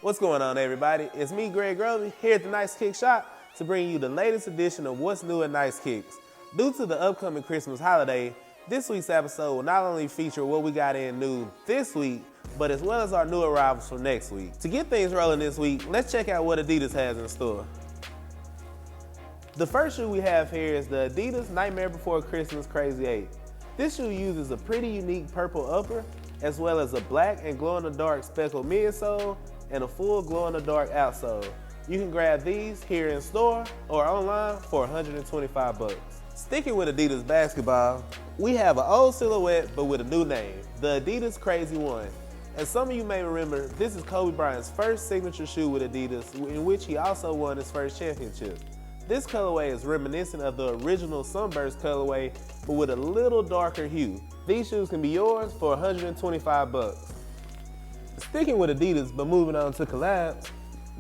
What's going on, everybody? It's me, Grovey, here at the Nice Kicks shop to bring you the latest edition of What's New at Nice Kicks. Due to the upcoming Christmas holiday, this week's episode will not only feature what we got in new this week, but as well as our new arrivals for next week. To get things rolling this week, let's check out what Adidas has in store. The first shoe we have here is the Adidas Nightmare Before Christmas Crazy 8. This shoe uses a pretty unique purple upper, as well as a black and glow-in-the-dark speckled midsole and a full glow-in-the-dark outsole. You can grab these here in store or online for 125 bucks. Sticking with Adidas basketball, we have an old silhouette but with a new name, the Adidas Crazy 1. As some of you may remember, this is Kobe Bryant's first signature shoe with Adidas, in which he also won his first championship. This colorway is reminiscent of the original Sunburst colorway, but with a little darker hue. These shoes can be yours for 125 bucks. Sticking with Adidas, but moving on to collabs,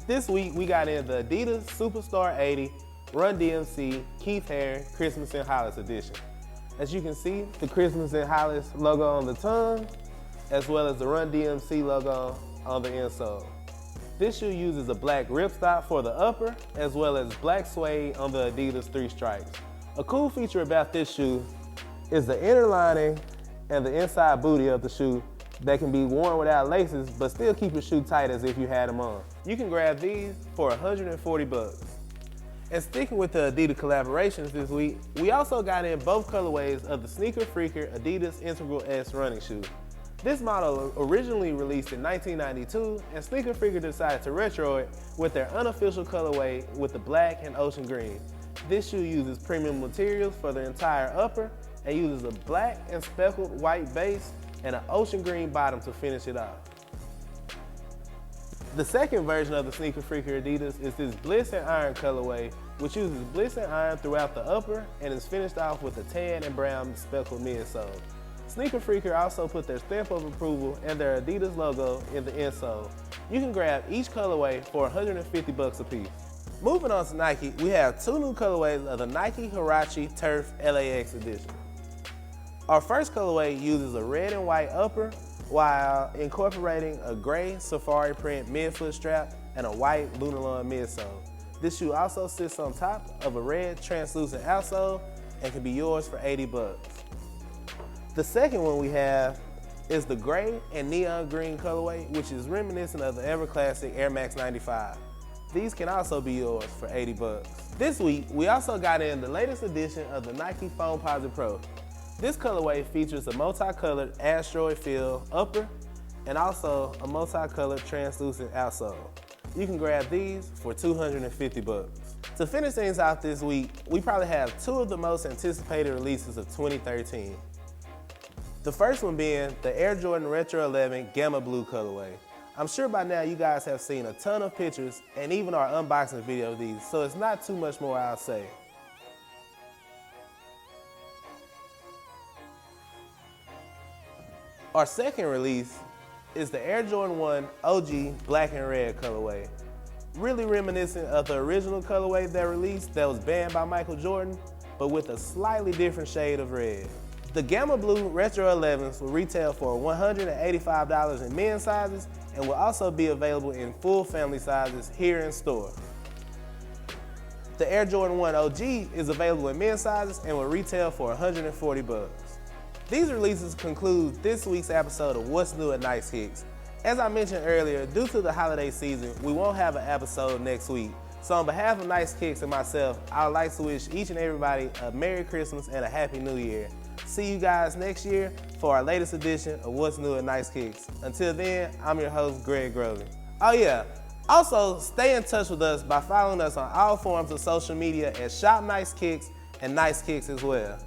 this week we got in the Adidas Superstar 80 Run D.M.C Keith Haring Christmas and Hollis edition. As you can see, the Christmas and Hollis logo on the tongue, as well as the Run D.M.C logo on the insole. This shoe uses a black ripstop for the upper, as well as black suede on the Adidas 3 stripes. A cool feature about this shoe is the inner lining and the inside booty of the shoe that can be worn without laces, but still keep your shoe tight as if you had them on. You can grab these for 140 bucks. And sticking with the Adidas collaborations this week, we also got in both colorways of the Sneaker Freaker Adidas Integral S running shoe. This model originally released in 1992, and Sneaker Freaker decided to retro it with their unofficial colorway with the black and ocean green. This shoe uses premium materials for the entire upper and uses a black and speckled white base and an ocean green bottom to finish it off. The second version of the Sneaker Freaker Adidas is this Bliss and Iron colorway, which uses bliss and iron throughout the upper and is finished off with a tan and brown speckled midsole. Sneaker Freaker also put their stamp of approval and their Adidas logo in the insole. You can grab each colorway for 150 bucks a piece. Moving on to Nike, we have two new colorways of the Nike Huarache LAX edition. Our first colorway uses a red and white upper while incorporating a gray safari print midfoot strap and a white Lunarlon midsole. This shoe also sits on top of a red translucent outsole and can be yours for 80 bucks. The second one we have is the gray and neon green colorway, which is reminiscent of the ever classic Air Max 95. These can also be yours for 80 bucks. This week, we also got in the latest edition of the Nike Foamposite Pro. This colorway features a multicolored Asteroid feel upper and also a multicolored translucent outsole. You can grab these for 250 bucks. To finish things off this week, we probably have two of the most anticipated releases of 2013. The first one being the Air Jordan Retro 11 Gamma Blue colorway. I'm sure by now you guys have seen a ton of pictures and even our unboxing video of these, so it's not too much more I'll say. Our second release is the Air Jordan 1 OG Black and Red colorway. Really reminiscent of the original colorway that released that was banned by Michael Jordan, but with a slightly different shade of red. The Gamma Blue Retro 11s will retail for $185 in men's sizes and will also be available in full family sizes here in store. The Air Jordan 1 OG is available in men's sizes and will retail for 140 bucks. These releases conclude this week's episode of What's New at Nice Kicks. As I mentioned earlier, due to the holiday season, we won't have an episode next week. So on behalf of Nice Kicks and myself, I would like to wish each and everybody a Merry Christmas and a Happy New Year. See you guys next year for our latest edition of What's New at Nice Kicks. Until then, I'm your host, Grovey. Oh yeah, also stay in touch with us by following us on all forms of social media at Shop Nice Kicks and Nice Kicks as well.